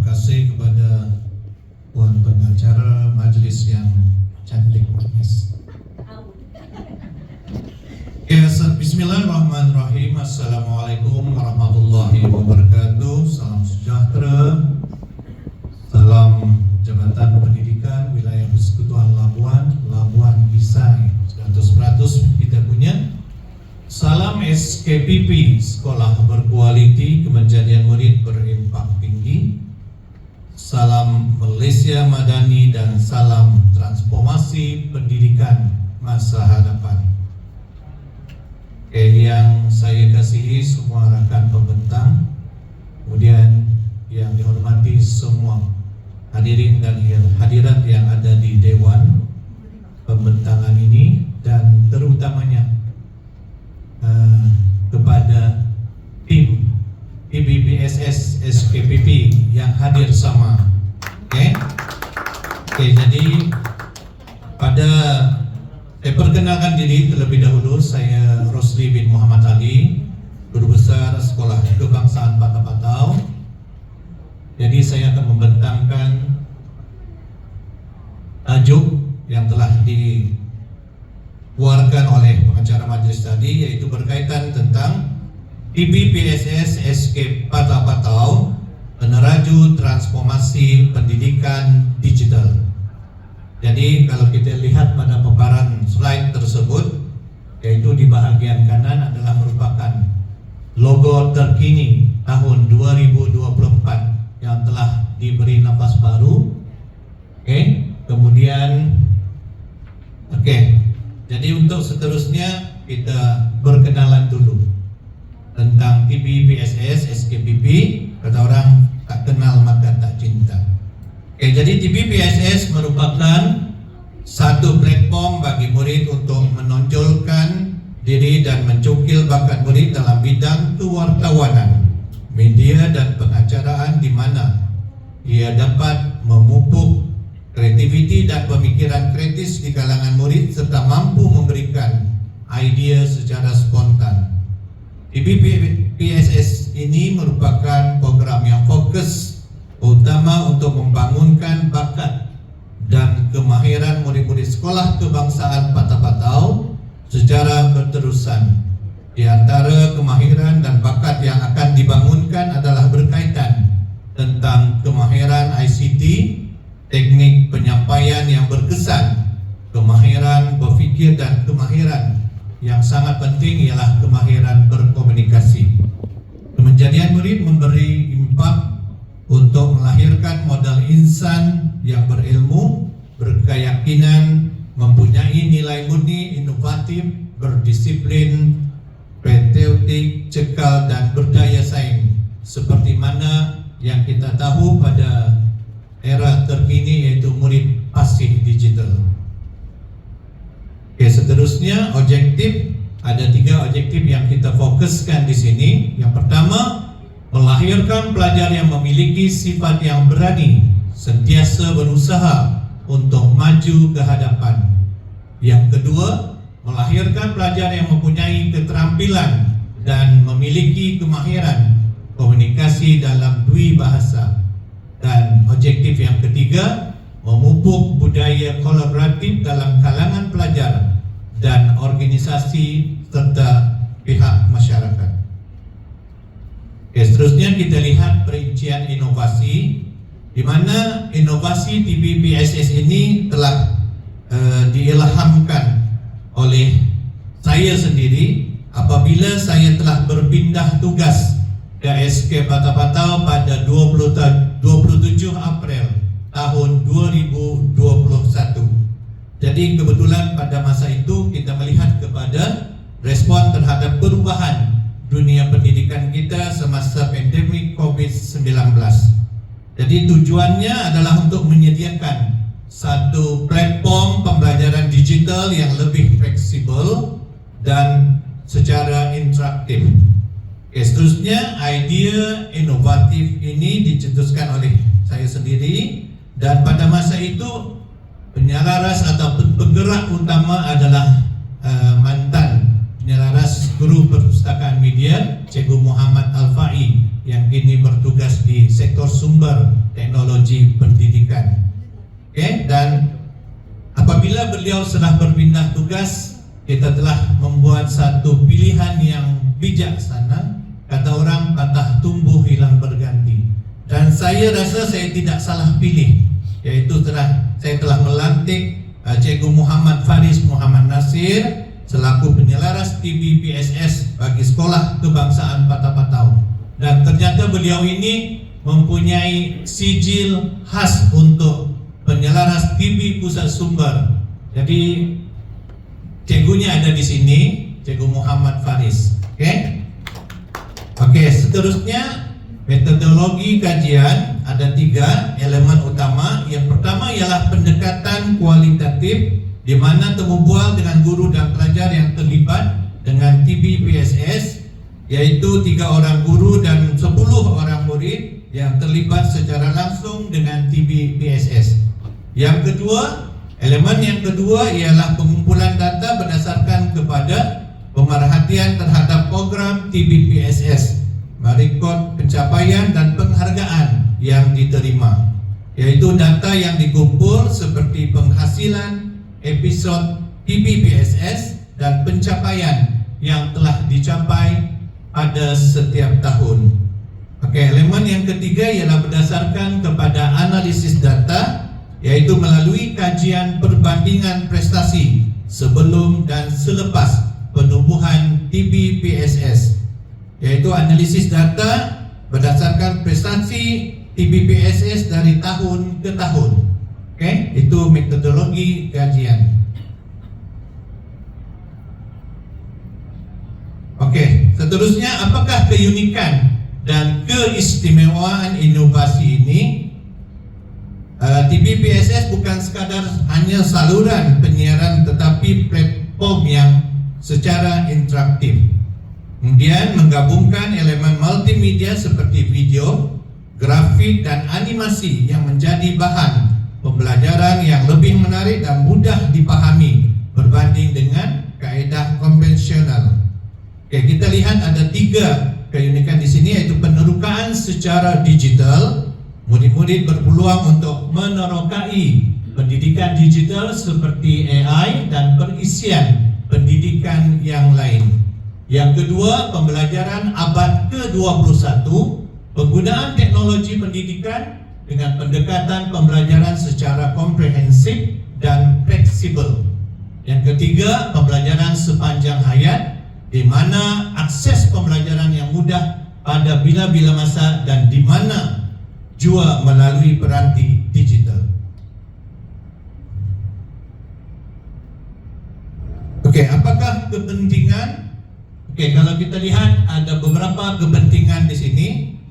kasih kepada Puan Pengacara Majelis yang cantik manis. Bismillahirrahmanirrahim. Assalamualaikum warahmatullahi wabarakatuh. Salam sejahtera. Salam Jabatan Pendidikan Wilayah Persekutuan Labuan Bisai 100% kita punya. Salam SKPP, Sekolah Berkualiti, Kemenjadian Murid Berimpak Tinggi. Salam Malaysia Madani dan salam transformasi pendidikan masa hadapan. Yang saya kasihi semua rakan pembentang, kemudian yang dihormati semua hadirin dan hadirat yang ada di Dewan Pembentangan ini, dan terutamanya kepada tim IBPSS SKPP yang hadir sama. Oke, jadi saya perkenalkan diri terlebih dahulu. Saya Rosli bin Muhammad Ali, Guru Besar Sekolah Kebangsaan Patapatau. Jadi saya akan membentangkan tajuk yang telah dikeluarkan oleh pengacara majelis tadi, yaitu berkaitan tentang IBPSS SK Patapatau, Peneraju Transformasi Pendidikan Digital. Jadi kalau kita lihat pada paparan slide tersebut, yaitu di bahagian kanan adalah merupakan logo terkini tahun 2024 yang telah diberi nafas baru. Kemudian jadi untuk seterusnya kita berkenalan dulu tentang IBPSS SKPP. Kata orang, tak kenal maka tak cinta. Jadi IBPSS merupakan satu platform bagi murid untuk menonjolkan diri dan mencukil bakat murid dalam bidang kewartawanan, media dan pengacaraan, di mana ia dapat memupuk kreativiti dan pemikiran kritis di kalangan murid serta mampu memberikan idea secara spontan. IBPSS ini merupakan program yang fokus utama untuk membangunkan bakat dan kemahiran murid-murid Sekolah Kebangsaan Patapatau secara berterusan. Di antara kemahiran dan bakat yang akan dibangunkan adalah berkaitan tentang kemahiran ICT, teknik penyampaian yang berkesan, kemahiran berfikir, dan kemahiran yang sangat penting ialah kemahiran berkomunikasi. Kemenjadian murid memberi impak untuk melahirkan modal insan yang berilmu, berkeyakinan, mempunyai nilai murni, inovatif, berdisiplin, patriotik, cekal, dan berdaya saing, seperti mana yang kita tahu pada era terkini, yaitu murid pasif digital. Seterusnya objektif, ada 3 objektif yang kita fokuskan di sini. Yang pertama, melahirkan pelajar yang memiliki sifat yang berani, sentiasa berusaha untuk maju ke hadapan. Yang kedua, melahirkan pelajar yang mempunyai keterampilan dan memiliki kemahiran komunikasi dalam dua bahasa. Dan objektif yang ketiga, memupuk budaya kolaboratif dalam kalangan pelajar dan organisasi serta pihak masyarakat. Seterusnya kita lihat perincian inovasi, di mana inovasi di IBPSS ini telah diilhamkan oleh saya sendiri apabila saya telah berpindah tugas ke SK Patapatau pada 27 April tahun 2021. Jadi kebetulan pada masa itu kita melihat kepada respon terhadap perubahan dunia pendidikan kita semasa pandemik COVID-19. Jadi tujuannya adalah untuk menyediakan satu platform pembelajaran digital yang lebih fleksibel dan secara interaktif. Seterusnya, idea inovatif ini dicetuskan oleh saya sendiri, dan pada masa itu penyelaras atau penggerak utama adalah mantan penyelaras Guru Perpustakaan Media, Cikgu Muhammad Al-Fai, yang kini bertugas di sektor sumber teknologi teknologi pendidikan. Dan apabila beliau sudah berpindah tugas, kita telah membuat satu pilihan yang bijaksana. Kata orang, patah tumbuh hilang berganti. Dan saya rasa saya tidak salah pilih, yaitu saya telah melantik Cikgu Muhammad Faris Muhammad Nasir selaku penyelaras TV PSS bagi Sekolah Kebangsaan Patapatau. Dan ternyata beliau ini mempunyai sijil khas untuk penyelaras TV Pusat Sumber. Jadi cikgunya ada di sini, Cikgu Muhammad Faris. Oke, seterusnya metodologi kajian ada 3 elemen utama. Yang pertama ialah pendekatan kualitatif, di mana temu bual dengan guru dan pelajar yang terlibat dengan TV PSS, yaitu 3 orang guru dan 10 orang murid yang terlibat secara langsung dengan TV PSS. Yang kedua, elemen yang kedua ialah pengumpulan data berdasarkan kepada pemerhatian terhadap program TV PSS, merekod pencapaian dan penghargaan yang diterima, yaitu data yang dikumpul seperti penghasilan, episod TV PSS, dan pencapaian yang telah dicapai pada setiap tahun. Elemen yang ketiga ialah berdasarkan kepada analisis data, yaitu melalui kajian perbandingan prestasi sebelum dan selepas penubuhan TV PSS, yaitu analisis data berdasarkan prestasi TV PSS dari tahun ke tahun. Itu metodologi kajian. Seterusnya, apakah keunikan dan keistimewaan inovasi ini? TV PSS bukan sekadar hanya saluran penyiaran, tetapi platform yang secara interaktif. Kemudian menggabungkan elemen multimedia seperti video, grafik, dan animasi yang menjadi bahan pembelajaran yang lebih menarik dan mudah dipahami berbanding dengan kaedah konvensional. Kita lihat ada 3 keunikan di sini, yaitu penerokaan secara digital. Murid-murid berpeluang untuk menerokai pendidikan digital seperti AI dan perisian pendidikan yang lain. Yang kedua, pembelajaran abad ke-21, penggunaan teknologi pendidikan dengan pendekatan pembelajaran secara komprehensif dan fleksibel. Yang ketiga, pembelajaran sepanjang hayat, di mana akses pembelajaran yang mudah pada bila-bila masa dan di mana jua melalui peranti digital. Apakah kepentingan? Kalau kita lihat ada beberapa kepentingan di sini,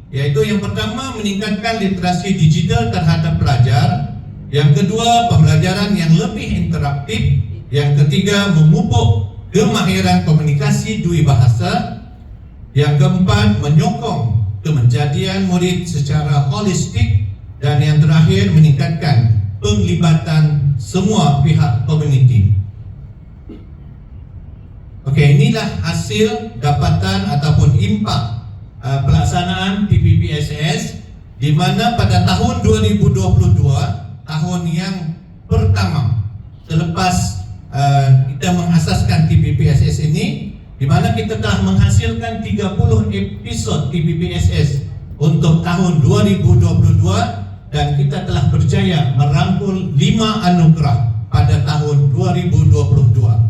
yaitu yang pertama meningkatkan literasi digital terhadap pelajar, yang kedua pembelajaran yang lebih interaktif, yang ketiga memupuk kemahiran komunikasi dui bahasa, yang keempat menyokong kemenjadian murid secara holistik, dan yang terakhir meningkatkan penglibatan semua pihak komuniti. Inilah hasil dapatan ataupun impak pelaksanaan TV PSS, di mana pada tahun 2022, tahun yang pertama selepas kita mengasaskan TV PSS ini, di mana kita telah menghasilkan 30 episod TV PSS untuk tahun 2022, dan kita telah berjaya merangkul 5 anugerah pada tahun 2022.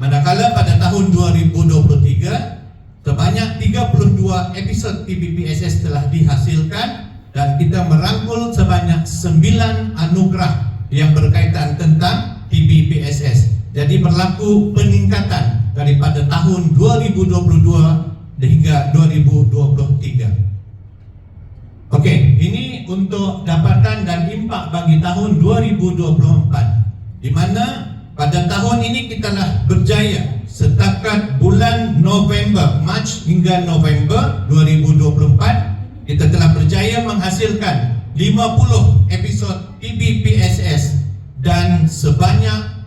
Manakala pada tahun 2023 sebanyak 32 episod TV PSS telah dihasilkan, dan kita merangkul sebanyak 9 anugerah yang berkaitan tentang TV PSS. Jadi berlaku peningkatan daripada tahun 2022 hingga 2023. Ini untuk dapatan dan impak bagi tahun 2024, di mana pada tahun ini kita telah berjaya setakat bulan November, Mac hingga November 2024, kita telah berjaya menghasilkan 50 episod TV PSS, dan sebanyak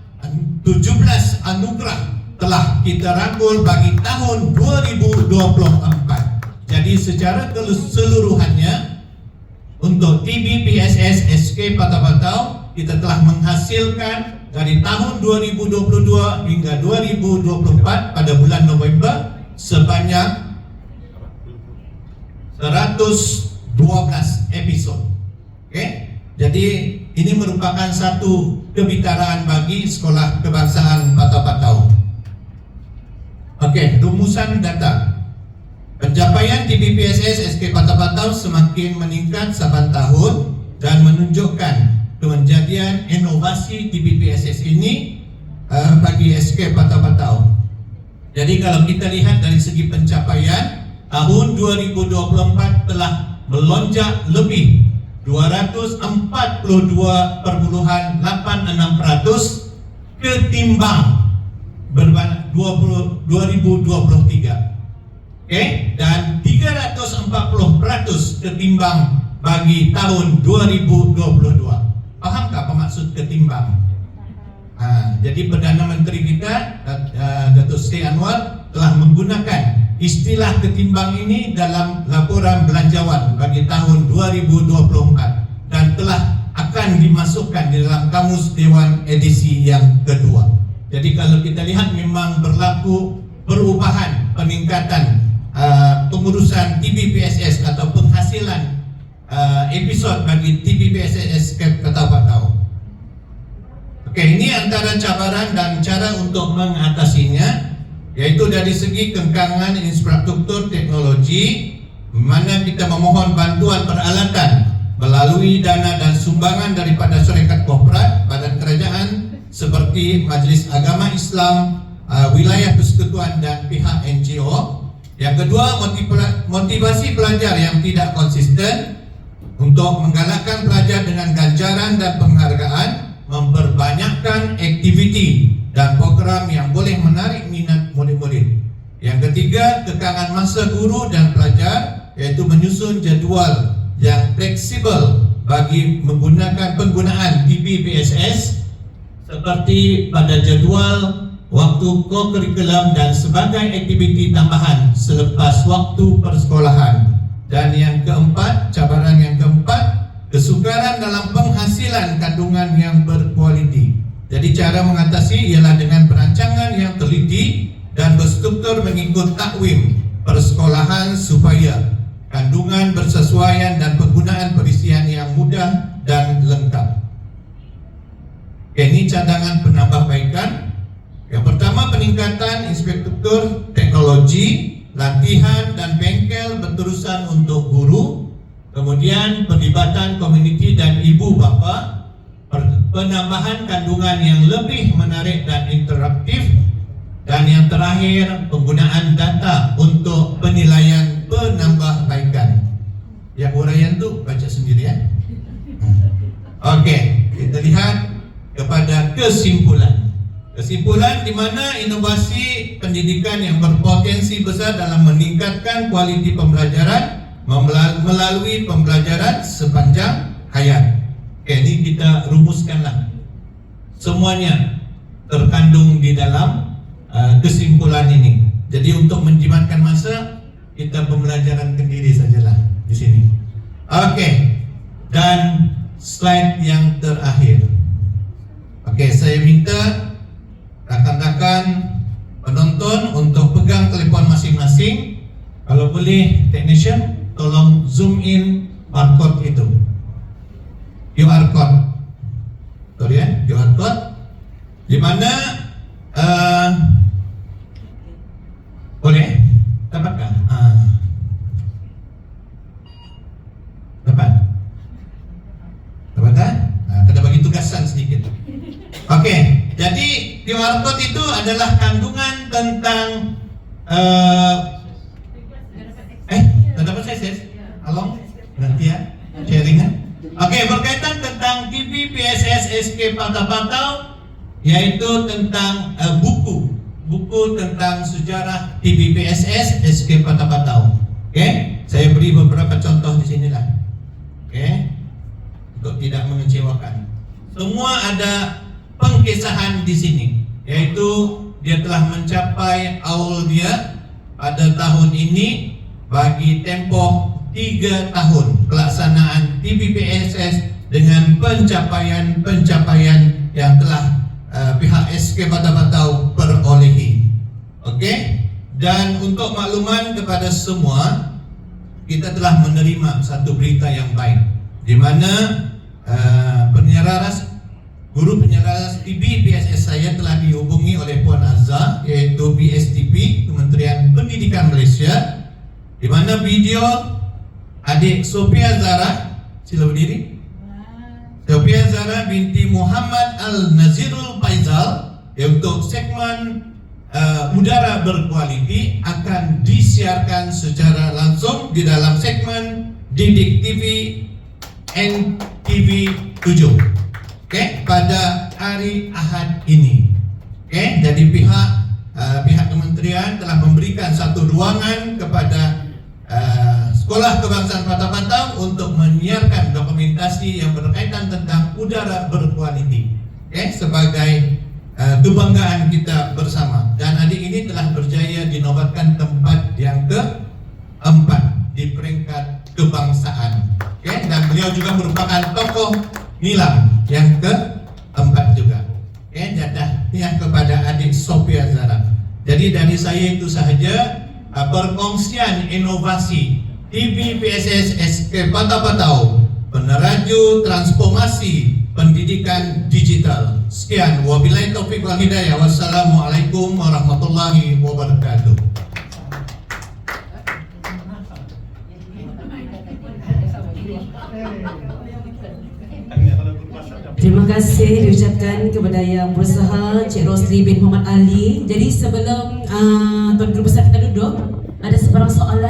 17 anugerah telah kita rangkul bagi tahun 2024. Jadi secara keseluruhannya untuk TBPSS SK Patapatau kita telah menghasilkan dari tahun 2022 hingga 2024 pada bulan November sebanyak 112 episode. Jadi ini merupakan satu kebitaraan bagi Sekolah Kebangsaan Patapatau. Rumusan data. Pencapaian TBPSS SK Patapatau semakin meningkat saban tahun dan menunjukkan kejadian inovasi TBPSS ini bagi SK Patapatau. Jadi kalau kita lihat dari segi pencapaian, tahun 2024 telah melonjak lebih 242,86% ketimbang 2023. Dan 340% ketimbang bagi tahun 2022. Pahamkah apa maksud ketimbang? Jadi Perdana Menteri kita Datuk Seri Anwar telah menggunakan istilah ketimbang ini dalam laporan belanjawan bagi tahun 2024 dan telah akan dimasukkan di dalam Kamus Dewan edisi yang kedua. Jadi kalau kita lihat memang berlaku perubahan peningkatan pengurusan TBPSS atau penghasilan episod bagi TBPSS Patapatau. Ini antara cabaran dan cara untuk mengatasinya, yaitu dari segi kengkangan infrastruktur teknologi, mana kita memohon bantuan peralatan melalui dana dan sumbangan daripada syarikat korporat, badan kerajaan seperti Majlis Agama Islam, wilayah persekutuan dan pihak NGO. Yang kedua, motivasi pelajar yang tidak konsisten untuk menggalakkan pelajar dengan ganjaran dan penghargaan, memperbanyakkan aktiviti dan program yang boleh menarik minat murid-murid. Yang ketiga, kekangan masa guru dan pelajar, yaitu menyusun jadual yang fleksibel bagi menggunakan penggunaan TBPSS seperti pada jadual waktu co-curriculum dan sebagai aktiviti tambahan selepas waktu persekolahan. Dan yang keempat, cabaran yang keempat, kesukaran dalam penghasilan kandungan yang berkualiti. Jadi cara mengatasi ialah dengan perancangan yang teliti dan berstruktur mengikut takwim persekolahan supaya kandungan bersesuaian dan penggunaan perisian yang mudah dan lengkap. Ini cadangan penambahbaikan. Yang pertama, peningkatan infrastruktur teknologi, latihan dan bengkel berterusan untuk guru. Kemudian pelibatan komuniti dan ibu bapa, penambahan kandungan yang lebih menarik dan interaktif, dan yang terakhir penggunaan data untuk penilaian penambahbaikan. Yang uraian tu baca sendiri ya. Kita lihat kepada kesimpulan. Kesimpulan di mana inovasi pendidikan yang berpotensi besar dalam meningkatkan kualiti pembelajaran melalui pembelajaran sepanjang hayat. Ini kita rumuskanlah. Semuanya terkandung di dalam kesimpulan ini. Jadi untuk menjimatkan masa, kita pembelajaran sendiri sajalah di sini. Dan slide yang terakhir. Saya minta rakan-rakan penonton untuk pegang telefon masing-masing. Kalau boleh, technician tolong zoom in barcode itu, QR code. Sorry ya, QR code. Di mana boleh dapatkah? Dapat? Kita bagi tugasan sedikit. Jadi QR code itu adalah kandungan tentang dapat saya along nanti ya sharingan. Berkaitan tentang TBPSS SK Patapatau, yaitu tentang buku tentang sejarah TBPSS SK Patapatau. Saya beri beberapa contoh di sinilah. Untuk tidak mengecewakan. Semua ada pengkisahan di sini, yaitu dia telah mencapai awal dia pada tahun ini bagi tempoh 3 tahun pelaksanaan TBPSS dengan pencapaian-pencapaian yang telah pihak SK Batau perolehi. Okey, dan untuk makluman kepada semua, kita telah menerima satu berita yang baik, di mana guru penyelaras TBPSS saya telah dihubungi oleh Puan Azhar, iaitu BSTP, Kementerian Pendidikan Malaysia, di mana video adik Sophia Zara, sila berdiri. Sophia Zara binti Muhammad Al-Nazirul Faizal, untuk segmen udara berkualiti akan disiarkan secara langsung di dalam segmen Didik TV NTV 7, pada hari Ahad ini. Jadi pihak kementerian telah memberikan satu ruangan kepada Sekolah Kebangsaan Batau untuk menyiarkan dokumentasi yang berkaitan tentang udara berkualiti, sebagai kebanggaan kita bersama. Dan adik ini telah berjaya dinobatkan tempat yang ke-4 di peringkat kebangsaan, dan beliau juga merupakan tokoh nilam yang ke-4 juga. Jadah yang kepada adik Sophia Zara. Jadi dari saya itu sahaja, perkongsian inovasi TBPSS SK Batau, peneraju transformasi pendidikan digital. Sekian, wabillahi taufiq wal hidayah. Wassalamualaikum warahmatullahi wabarakatuh. Terima kasih diucapkan kepada Yang Berusaha Cik Rosli bin Muhammad Ali. Jadi sebelum Tuan Guru Besar kita duduk, ada sebarang soalan